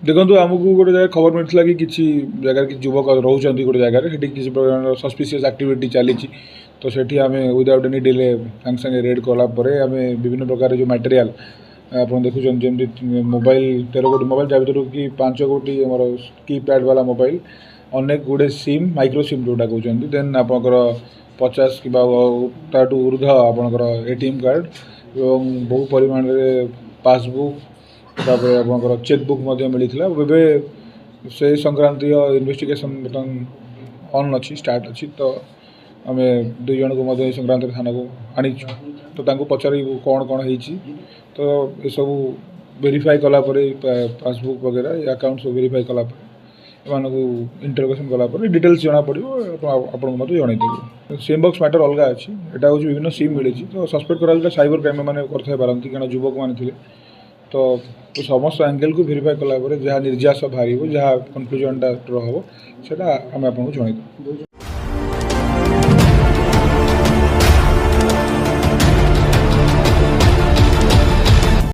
देखो आमको गोटे जगह खबर मिलता कि किसी जगह कि युवक रोचान गोटे जगह किसी प्रकार सस्पिशियस एक्टिविटी चली तो सेठी आम विदाउट एनी डिले सांगे सांगे रेड कलापर आम विभिन्न प्रकार जो मटेरियल आप देखुं जमी मोबाइल 13 गोटी मोबाइल जहाँ भर कि 5 गोटी आम कीपैड वाला मोबाइल अनेक गुड़े सिम माइक्रो सिम जोटा कहते देन आपंकर 50 कि ऊर्ध आपंकर एटीएम कार्ड और बहु परिमाण पासबुक तापर आपंकर चेकबुक मिलता से संक्रांति इन्वेस्टिगेशन बर्तमान ऑन अच्छी स्टार्ट अच्छी तो आम 2 जन को संक्रांति थाना को आनीचु तो पचार कौन कौन हो तो ये सब वेरीफाई कलापर पासबुक वगैरह अकाउंट सब वेरीफाई कलापर एम इंटरोगेशन कलापर डिटेल्स जना पड़ो आपको मत जनईदेवी सेम बॉक्स मैटर अलग अच्छी यहाँ हूँ विभिन्न सिम मिली तो सस्पेक्ट करा साइबर क्राइम मैंने करते क्या युवक मैंने तो समस्त एंगल को वेरीफाई कलापर जहाँ निर्यास बाहर जहाँ कनक्लूजन हम आपको जनईदेव।